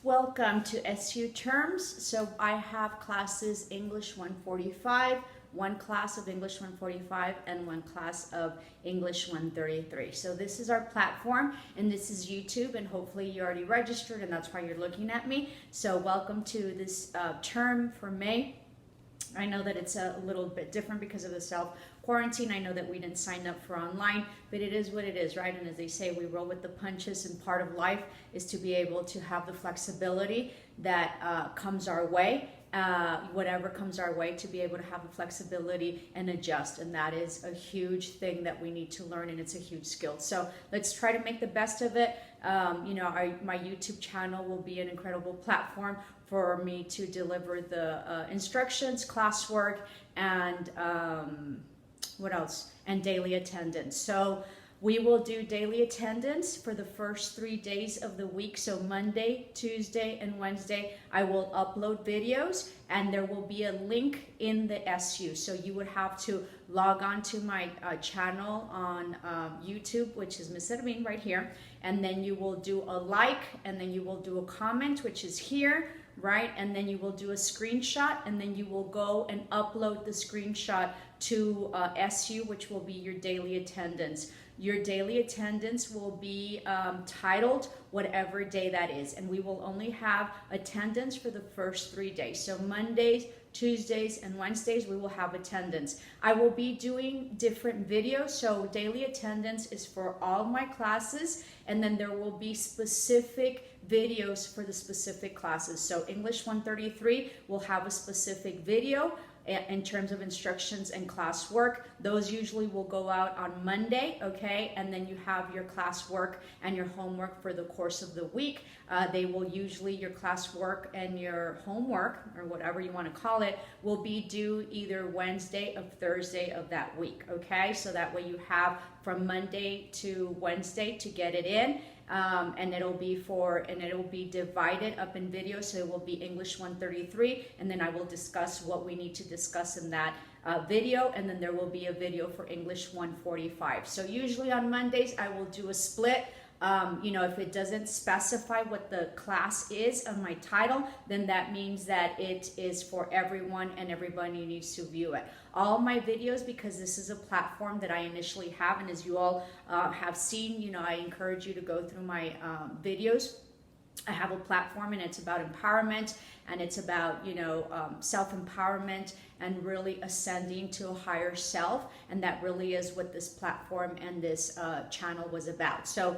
Welcome to SU Terms. So I have classes English 145, one class of English 145, and one class of English 133. So this is our platform, and this is YouTube, and hopefully you already registered, and that's why you're looking at me. So welcome to this term for May. I know that it's a little bit different because of the self-quarantine. I know that we didn't sign up for online, but it is what it is, right? And as they say, we roll with the punches, and part of life is to be able to have the flexibility that comes our way, whatever comes our way, to be able to have the flexibility and adjust. And that is a huge thing that we need to learn, and it's a huge skill. So let's try to make the best of it. My YouTube channel will be an incredible platform for me to deliver the instructions, classwork, and what else? And daily attendance. So we will do daily attendance for the first 3 days of the week. So Monday, Tuesday, and Wednesday, I will upload videos, and there will be a link in the SU. So you would have to log on to my channel on YouTube, which is Miss Edwin right here. And then you will do a like, and then you will do a comment, which is here, right? And then you will do a screenshot, and then you will go and upload the screenshot to SU, which will be your daily attendance. Your daily attendance will be titled whatever day that is, and we will only have attendance for the first 3 days. So Mondays, Tuesdays, and Wednesdays, we will have attendance. I will be doing different videos, so daily attendance is for all my classes, and then there will be specific videos for the specific classes. So English 133 will have a specific video in terms of instructions and classwork. Those usually will go out on Monday, okay? And then you have your classwork and your homework for the course of the week. They will usually, your classwork and your homework, or whatever you want to call it, will be due either Wednesday or Thursday of that week, okay? So that way you have from Monday to Wednesday to get it in. And it'll be divided up in videos. So it will be English 133, and then I will discuss what we need to discuss in that video, and then there will be a video for English 145. So usually on Mondays I will do a split. If it doesn't specify what the class is on my title, then that means that it is for everyone, and everybody needs to view it. All my videos, because this is a platform that I initially have, and as you all have seen, I encourage you to go through my videos. I have a platform, and it's about empowerment, and it's about self-empowerment and really ascending to a higher self, and that really is what this platform and this channel was about. So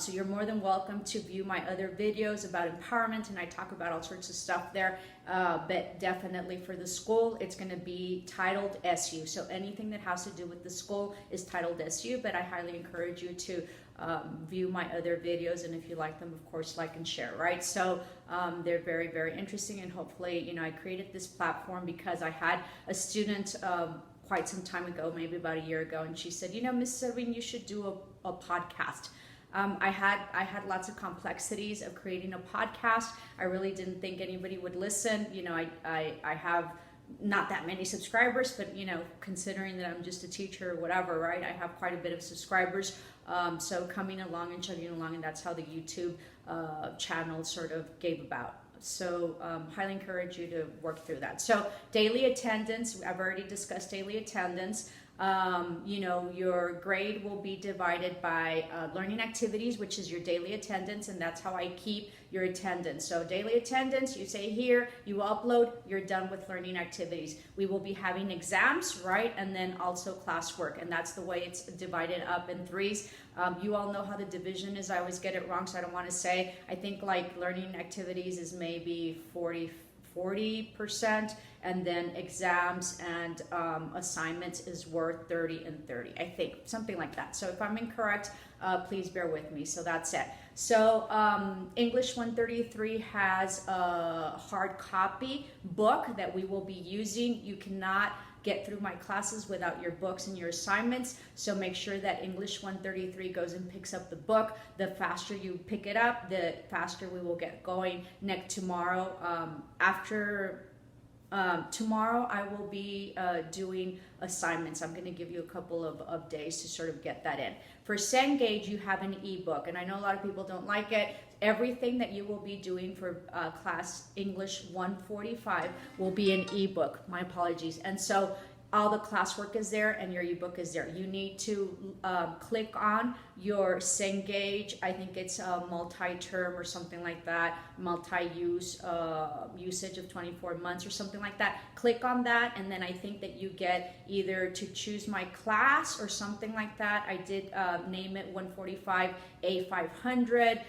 you're more than welcome to view my other videos about empowerment, and I talk about all sorts of stuff there, but definitely for the school, it's going to be titled SU. So anything that has to do with the school is titled SU, but I highly encourage you to view my other videos, and if you like them, of course, like and share, right? So they're very, very interesting, and hopefully, I created this platform because I had a student quite some time ago, maybe about a year ago, and she said, Miss Serene, you should do a podcast. I had lots of complexities of creating a podcast. I really didn't think anybody would listen. I have not that many subscribers, but considering that I'm just a teacher or whatever, right, I have quite a bit of subscribers. So coming along and chugging along, and that's how the YouTube channel sort of gave about. So highly encourage you to work through that. So daily attendance, I've already discussed daily attendance. Your grade will be divided by learning activities, which is your daily attendance, and that's how I keep your attendance. So daily attendance, you say here, you upload, you're done with learning activities. We will be having exams, right? And then also classwork, and that's the way it's divided up in threes. You all know how the division is. I always get it wrong, so I don't want to say. I think like learning activities is maybe 40%, and then exams and assignments is worth 30 and 30, I think, something like that. So if I'm incorrect, please bear with me. So that's it. So English 133 has a hard copy book that we will be using. You cannot get through my classes without your books and your assignments, so make sure that English 133 goes and picks up the book. The faster you pick it up, the faster we will get going. Tomorrow, tomorrow I will be doing assignments. I'm going to give you a couple of days to sort of get that in. For Cengage, you have an ebook, and I know a lot of people don't like it. Everything that you will be doing for class English 145 will be an ebook. My apologies. And so all the classwork is there and your ebook is there. You need to click on your Cengage. I think it's a multi-term or something like that, multi-use usage of 24 months or something like that. Click on that, and then I think that you get either to choose my class or something like that. I did name it 145 A500,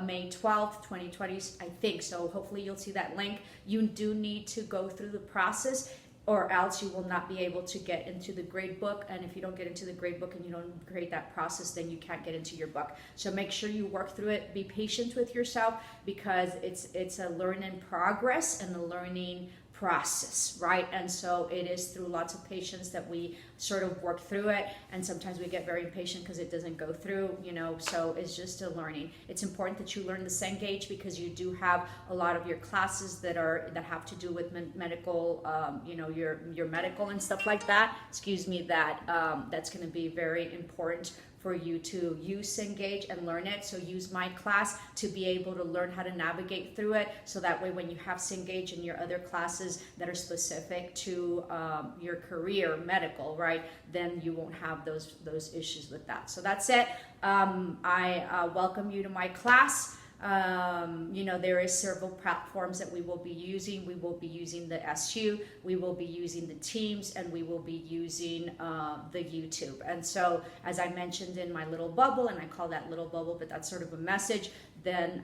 May 12th, 2020, I think. So hopefully you'll see that link. You do need to go through the process, or else you will not be able to get into the grade book. And if you don't get into the grade book and you don't create that process, then you can't get into your book. So make sure you work through it. Be patient with yourself, because it's a learn in progress and a learning process, right? And so it is through lots of patience that we sort of work through it, and sometimes we get very impatient because it doesn't go through, so it's just a learning. It's important that you learn the Cengage, because you do have a lot of your classes that have to do with medical, your medical and stuff like that, that's going to be very important for you to use Cengage and learn it. So use my class to be able to learn how to navigate through it, so that way when you have Cengage in your other classes that are specific to your career, medical, right, then you won't have those issues with that. So that's it. I welcome you to my class. There is several platforms that we will be using. We will be using the SU, we will be using the Teams, and we will be using the YouTube. And so, as I mentioned in my little bubble, and I call that little bubble, but that's sort of a message, then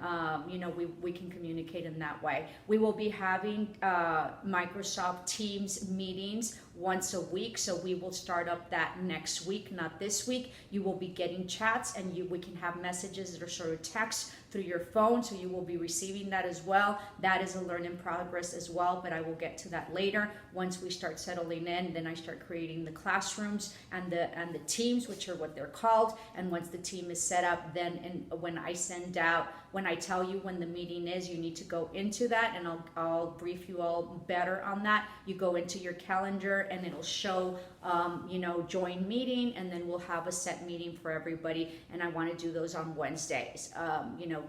we can communicate in that way. We will be having Microsoft Teams meetings once a week, so we will start up that next week, not this week. You will be getting chats, and we can have messages that are sort of text through your phone, so you will be receiving that as well. That is a learn in progress as well, but I will get to that later. Once we start settling in, then I start creating the classrooms and the teams, which are what they're called. And once the team is set up, then when I tell you when the meeting is, you need to go into that, and I'll brief you all better on that. You go into your calendar, and it'll show join meeting, and then we'll have a set meeting for everybody. And I want to do those on Wednesdays,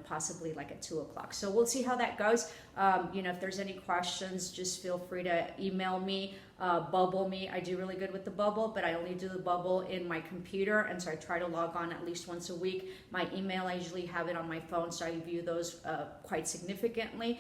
possibly like at 2:00. So we'll see how that goes. If there's any questions, just feel free to email me, bubble me. I do really good with the bubble, but I only do the bubble in my computer, and so I try to log on at least once a week. My email, I usually have it on my phone, so I view those quite significantly.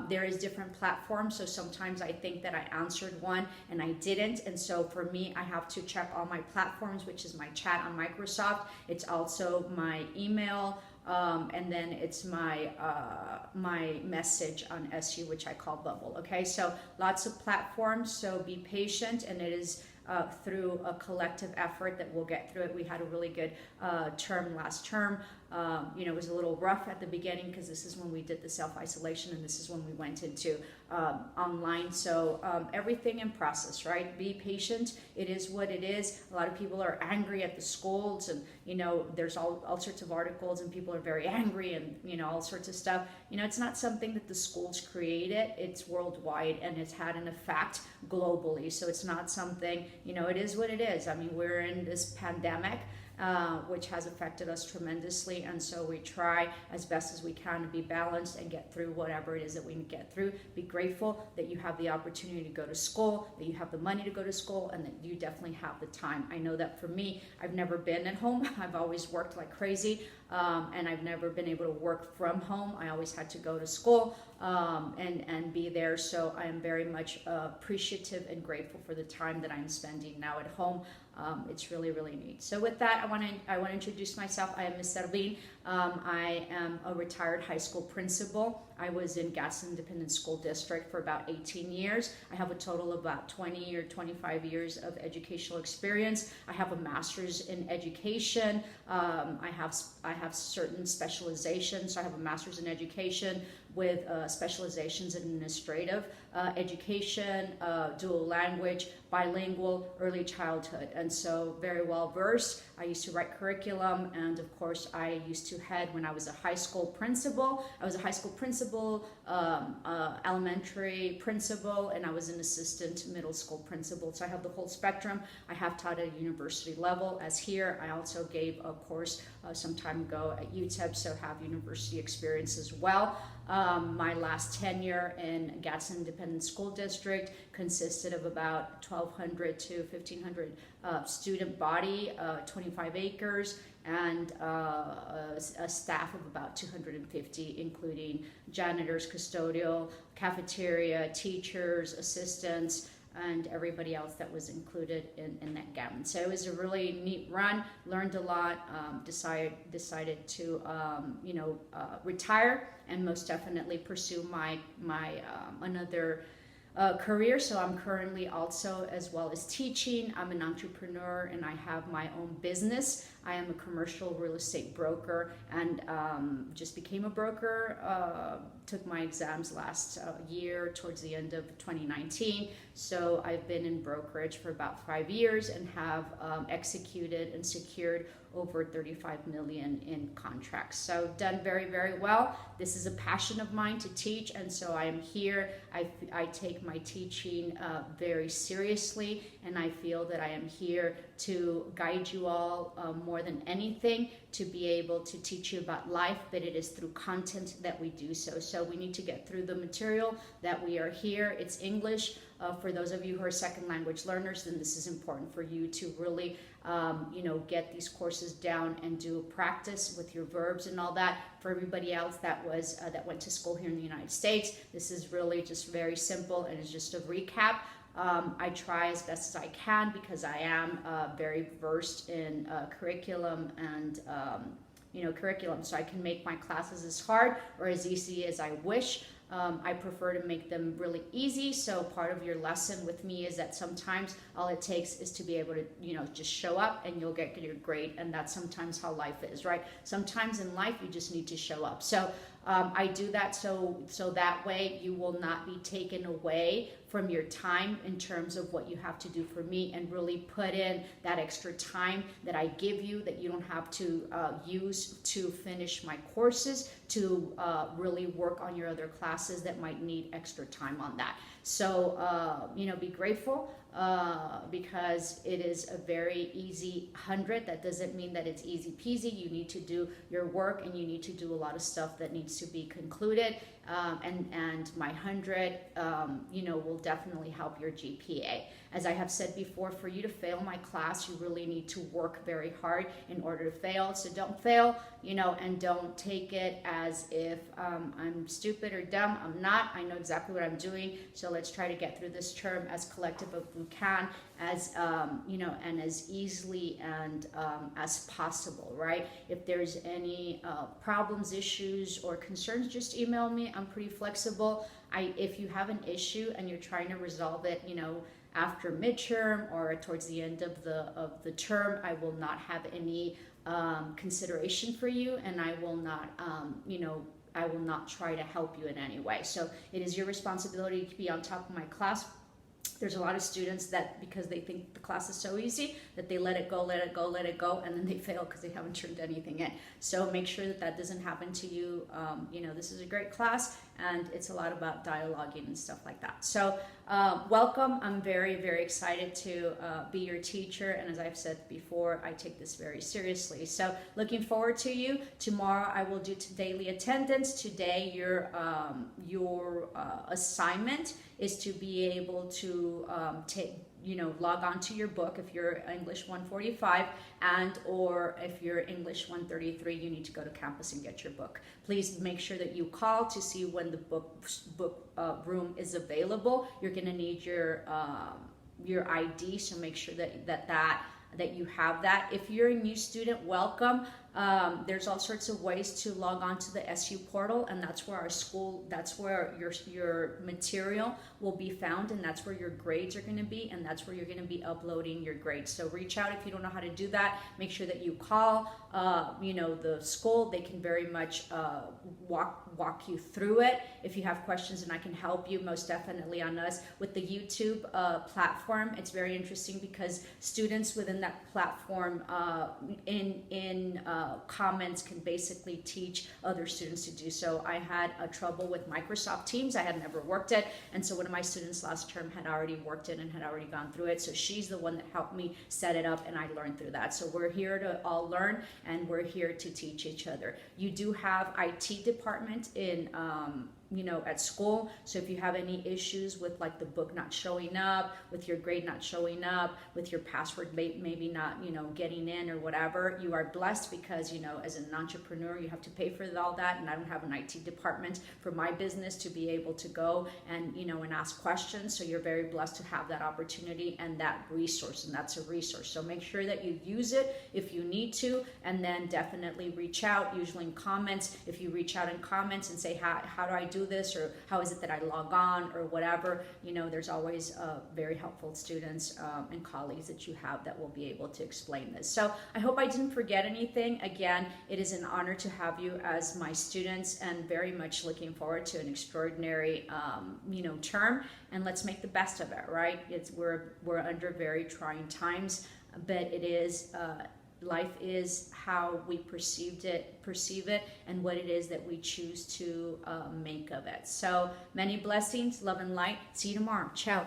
There is different platforms, so sometimes I think that I answered one and I didn't, and so for me, I have to check all my platforms, which is my chat on Microsoft. It's also my email, and then it's my message on SU, which I call Bubble. Okay, so lots of platforms, so be patient, and it is through a collective effort that we'll get through it. We had a really good term last term. It was a little rough at the beginning, because this is when we did the self-isolation, and this is when we went into online. So everything in process, right? Be patient. It is what it is. A lot of people are angry at the schools, and there's all sorts of articles, and people are very angry, and all sorts of stuff. It's not something that the schools created. It's worldwide, and it's had an effect globally. So it's not something, it is what it is. I mean, we're in this pandemic, which has affected us tremendously, and so we try as best as we can to be balanced and get through whatever it is that we can get through. Be grateful that you have the opportunity to go to school, that you have the money to go to school, and that you definitely have the time. I know that for me, I've never been at home. I've always worked like crazy, and I've never been able to work from home. I always had to go to school and be there, so I am very much appreciative and grateful for the time that I'm spending now at home. It's really, really neat. So with that, I want to introduce myself. I am Ms. Serlin. I am a retired high school principal. I was in Gadsden Independent School District for about 18 years. I have a total of about 20 or 25 years of educational experience. I have a master's in education. I have certain specializations. So I have a master's in education with specializations in administrative education, dual language, bilingual, early childhood, and so very well versed. I used to write curriculum, and of course I used to to head when I was a high school principal. I was a high school principal, elementary principal, and I was an assistant middle school principal. So I have the whole spectrum. I have taught at a university level as here. I also gave a course some time ago at UTEP, so have university experience as well. My last tenure in Gadsden Independent School District consisted of about 1,200 to 1,500 student body, 25 acres, and a staff of about 250, including janitors, custodial, cafeteria, teachers, assistants, and everybody else that was included in that gammon. So it was a really neat run, learned a lot, decided to retire and most definitely pursue my another career. So I'm currently also, as well as teaching, I'm an entrepreneur and I have my own business. I am a commercial real estate broker and just became a broker, took my exams last year towards the end of 2019. So I've been in brokerage for about 5 years and have executed and secured over 35 million in contracts. So done very, very well. This is a passion of mine to teach, and so I am here. I take my teaching very seriously, and I feel that I am here to guide you all more than anything, to be able to teach you about life, but it is through content that we do so. So we need to get through the material that we are here. It's English. For those of you who are second language learners, then this is important for you to really get these courses down and do practice with your verbs and all that. For everybody else that went to school here in the United States, this is really just very simple and it's just a recap. I try as best as I can because I am very versed in curriculum and so I can make my classes as hard or as easy as I wish. I prefer to make them really easy. So part of your lesson with me is that sometimes all it takes is to be able to, just show up and you'll get your grade. And that's sometimes how life is, right? Sometimes in life, you just need to show up. So I do that so that way you will not be taken away from your time in terms of what you have to do for me, and really put in that extra time that I give you that you don't have to use to finish my courses, to really work on your other classes that might need extra time on that. So, be grateful because it is a very easy 100. That doesn't mean that it's easy peasy. You need to do your work and you need to do a lot of stuff that needs to be concluded. And my 100, will definitely help your GPA. As I have said before, for you to fail my class, you really need to work very hard in order to fail. So don't fail, and don't take it as if I'm stupid or dumb. I'm not. I know exactly what I'm doing. So let's try to get through this term as collective as we can, as and as easily and as possible, right? If there's any problems, issues, or concerns, just email me. I'm pretty flexible. If you have an issue and you're trying to resolve it, after midterm or towards the end of the term, I will not have any consideration for you, and I will not I will not try to help you in any way. So it is your responsibility to be on top of my class. There's a lot of students that, because they think the class is so easy, that they let it go, and then they fail because they haven't turned anything in. So make sure that doesn't happen to you. This is a great class, and it's a lot about dialoguing and stuff like that. So welcome. I'm very, very excited to be your teacher, and as I've said before, I take this very seriously. So looking forward to you. Tomorrow I will do daily attendance. Today your assignment is to be able to log on to your book if you're English 145, and or if you're English 133, you need to go to campus and get your book. Please make sure that you call to see when the book room is available. You're going to need your ID, so make sure that you have that. If you're a new student, welcome. There's all sorts of ways to log on to the SU portal, and that's where your material will be found, and that's where your grades are going to be, and that's where you're going to be uploading your grades. So reach out if you don't know how to do that. Make sure that you call the school. They can very much walk you through it. If you have questions, and I can help you most definitely on us. With the YouTube platform, it's very interesting because students within that platform comments can basically teach other students to do so. I had a trouble with Microsoft Teams. I had never worked it, and so one of my students last term had already worked it and had already gone through it. So she's the one that helped me set it up, and I learned through that. So we're here to all learn, and we're here to teach each other. You do have IT department in at school. So if you have any issues with like the book not showing up, with your grade not showing up, with your password maybe not, getting in or whatever, you are blessed because, as an entrepreneur, you have to pay for all that. And I don't have an IT department for my business to be able to go and, and ask questions. So you're very blessed to have that opportunity and that resource. And that's a resource. So make sure that you use it if you need to, and then definitely reach out, usually in comments. If you reach out in comments and say, how do I do this, or how is it that I log on, or whatever, there's always very helpful students and colleagues that you have that will be able to explain this. So I hope I didn't forget anything. Again, it is an honor to have you as my students, and very much looking forward to an extraordinary term, and let's make the best of it, right? We're under very trying times, but it is life is how we perceive it, and what it is that we choose to make of it. So many blessings, love and light. See you tomorrow. Ciao.